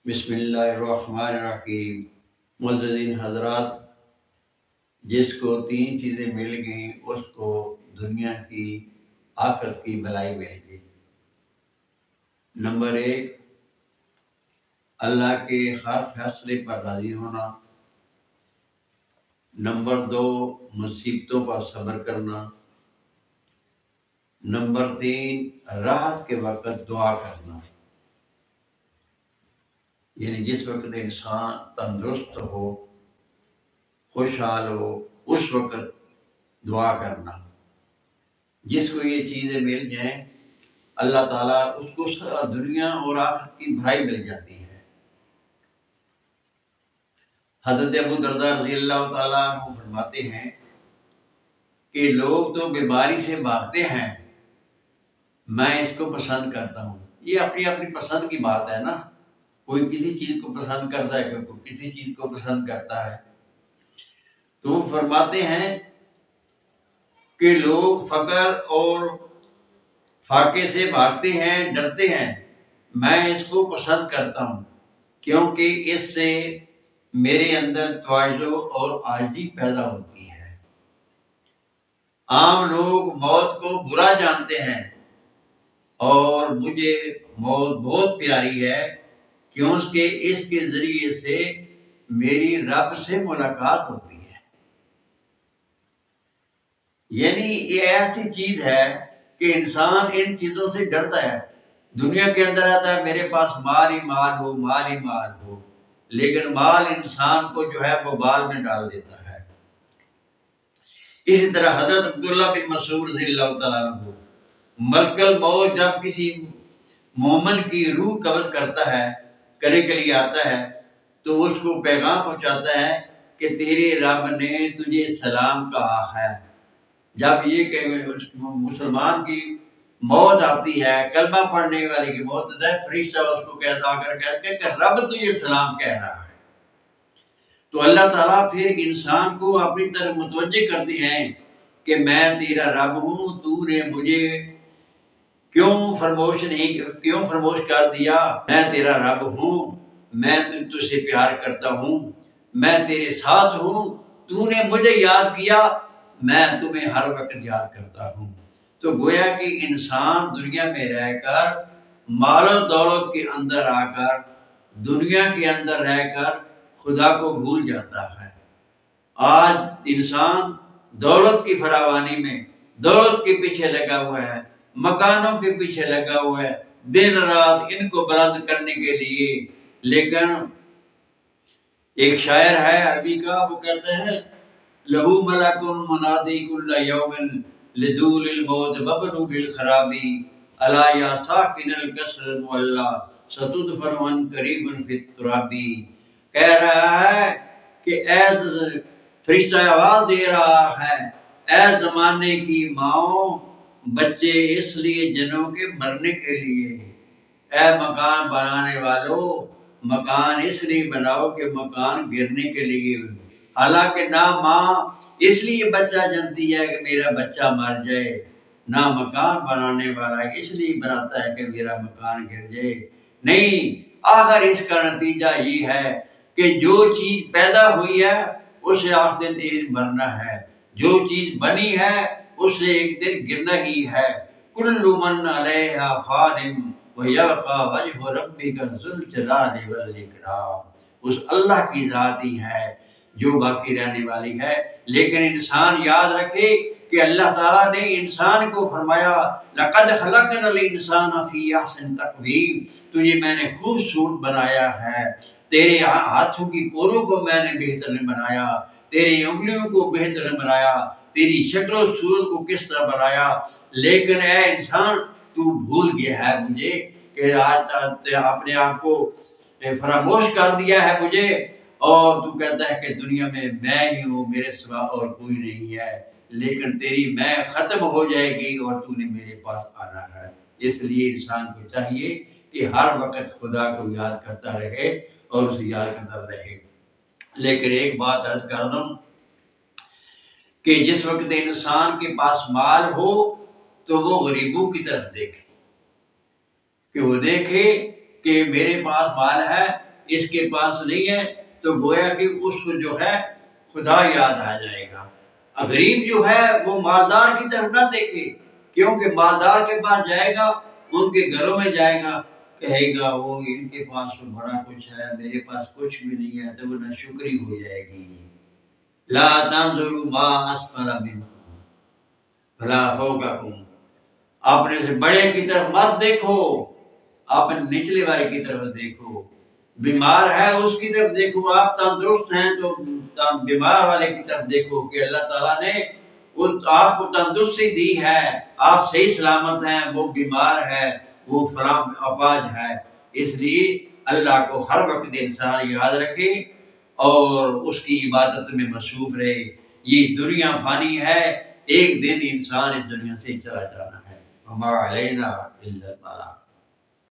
بسم اللہ الرحمن الرحیم۔ معززین حضرات، جس کو تین چیزیں مل گئیں اس کو دنیا کی آخرت کی بھلائی مل گئی۔ نمبر 1، اللہ کے ہر فیصلے پر راضی ہونا۔ نمبر 2، مصیبتوں پر صبر کرنا۔ نمبر 3، راحت کے وقت دعا کرنا، یعنی جس وقت انسان تندرست ہو، خوشحال ہو، اس وقت دعا کرنا۔ جس کو یہ چیزیں مل جائیں اللہ تعالیٰ اس کو دنیا اور آخرت کی بھلائی مل جاتی ہے۔ حضرت ابو درداء رضی اللہ تعالیٰ عنہ فرماتے ہیں کہ لوگ تو بیماری سے بھاگتے ہیں، میں اس کو پسند کرتا ہوں۔ یہ اپنی اپنی پسند کی بات ہے نا، کوئی کسی چیز کو پسند کرتا ہے، کوئی کسی چیز کو پسند کرتا ہے۔ تو وہ فرماتے ہیں کہ لوگ فقر اور فاقے سے بھاگتے ہیں، ڈرتے ہیں، میں اس کو پسند کرتا ہوں کیونکہ اس سے میرے اندر تواضع اور عاجزی پیدا ہوتی ہے۔ عام لوگ موت کو برا جانتے ہیں اور مجھے موت بہت پیاری ہے کیونکہ اس کے ذریعے سے میری رب سے ملاقات ہوتی ہے۔ یعنی یہ ایسی چیز ہے کہ انسان ان چیزوں سے ڈرتا ہے۔ دنیا کے اندر آتا ہے میرے پاس مال ہی مال ہو، مال ہی مال ہو، لیکن مال انسان کو جو ہے وہ بال میں ڈال دیتا ہے۔ اسی طرح حضرت عبداللہ بن مسعود رضی اللہ تعالیٰ عنہ، ملک الموت جب کسی مومن کی روح قبض کرتا ہے، کرنے کے لیے آتا ہے، تو اس کو پیغام پہنچاتا ہے کہ تیرے رب نے تجھے سلام کہا ہے۔ جب یہ کہ مسلمان کی موت آتی ہے، کلمہ پڑھنے والے کی موت ہوتا ہے، فرشتہ اس کو کہتا کہ رب تجھے سلام کہہ رہا ہے۔ تو اللہ تعالیٰ پھر انسان کو اپنی طرف متوجہ کرتے ہیں کہ میں تیرا رب ہوں، تو نے مجھے کیوں فرموش کر دیا؟ میں تیرا رب ہوں، میں تجھ سے پیار کرتا ہوں، میں تیرے ساتھ ہوں، تو نے مجھے یاد کیا، میں تمہیں ہر وقت یاد کرتا ہوں۔ تو گویا کہ انسان دنیا میں رہ کر، مال و دولت کے اندر آ کر، دنیا کے اندر رہ کر خدا کو بھول جاتا ہے۔ آج انسان دولت کی فراوانی میں دولت کے پیچھے لگا ہوا ہے، مکانوں کے پیچھے لگا ہوا ہے، دن رات ان کو بلند کرنے کے لیے۔ لیکن ایک شاعر ہے عربی کا، وہ کہتے ہیں لہو ملک منادی کل یوم لدول الموت وبنو بالخرابی الا یا ساکن القصر المعلی ستدفن عن قریب فی الترابی۔ کہہ رہا ہے کہ اے فرشتہ آواز دے رہا ہے، اے زمانے کی ماؤں، بچے اس لیے جنوں کے مرنے کے لیے، اے مکان بنانے والوں، مکان اس لیے بناؤ کہ مکان گرنے کے لیے۔ حالانکہ نہ ماں اس لیے بچہ جنتی ہے کہ میرا بچہ مر جائے، نہ مکان بنانے والا اس لیے بناتا ہے کہ میرا مکان گر جائے۔ نہیں، آخر اس کا نتیجہ یہ ہے کہ جو چیز پیدا ہوئی ہے اسے آخر دن مرنا ہے، جو چیز بنی ہے اسے ایک دن گرنا ہی ہے۔ کل من علیہا فان ویبقی وجہ ربک ذو الجلال والاکرام۔ اس اللہ کی ذات ہی ہے جو باقی رہنے والی ہے۔ لیکن انسان یاد رکھے کہ اللہ تعالیٰ نے انسان کو فرمایا لَقَدْ خَلَقْنَا الْإِنسَانَ فِي أَحْسَنِ تَقْوِيمٍ، تجھے میں نے خوبصورت بنایا ہے، تیرے ہاتھوں کی پوروں کو میں نے بہترین بنایا، تیری انگلیوں کو بہترین بنایا، تیری شکل و صورت کو کس طرح بنایا۔ لیکن اے انسان تو بھول گیا ہے مجھے، کہ آج اپنے آپ کو فراموش کر دیا ہے مجھے، اور تو کہتا ہے کہ دنیا میں ہی ہوں، میرے سوا اور کوئی نہیں ہے۔ لیکن تیری میں ختم ہو جائے گی اور تو نے میرے پاس آنا ہے۔ اس لیے انسان کو چاہیے کہ ہر وقت خدا کو یاد کرتا رہے اور اسے یاد کرتا رہے۔ لیکن ایک بات عرض کر دوں کہ جس وقت انسان کے پاس مال ہو تو وہ غریبوں کی طرف دیکھے، کہ وہ دیکھے کہ میرے پاس مال ہے اس کے پاس نہیں ہے، تو گویا کہ اس کو جو ہے خدا یاد آ جائے گا۔ غریب جو ہے وہ مالدار کی طرف نہ دیکھے، کیونکہ مالدار کے پاس جائے گا، ان کے گھروں میں جائے گا، کہے گا وہ ان کے پاس تو بڑا کچھ ہے، میرے پاس کچھ بھی نہیں ہے، تو وہ ناشکری ہو جائے گی۔ لا تنظروا ما اسفل منکم ولا فوقکم، اپنے سے بڑے کی طرف مت دیکھو، اپنے نچلے والے کی طرف دیکھو۔ بیمار ہے اس کی طرف دیکھو، آپ تندرست ہیں تو بیمار والے کی طرف دیکھو کہ اللہ تعالیٰ نے آپ کو تندرستی دی ہے، آپ صحیح سلامت ہیں، وہ بیمار ہے، وہ فلاں اپاہج ہے۔ اس لیے اللہ کو ہر وقت انسان یاد رکھے اور اس کی عبادت میں مصروف رہے۔ یہ دنیا فانی ہے، ایک دن انسان اس دنیا سے چلا جانا ہے۔ وما علینا الا البلاغ۔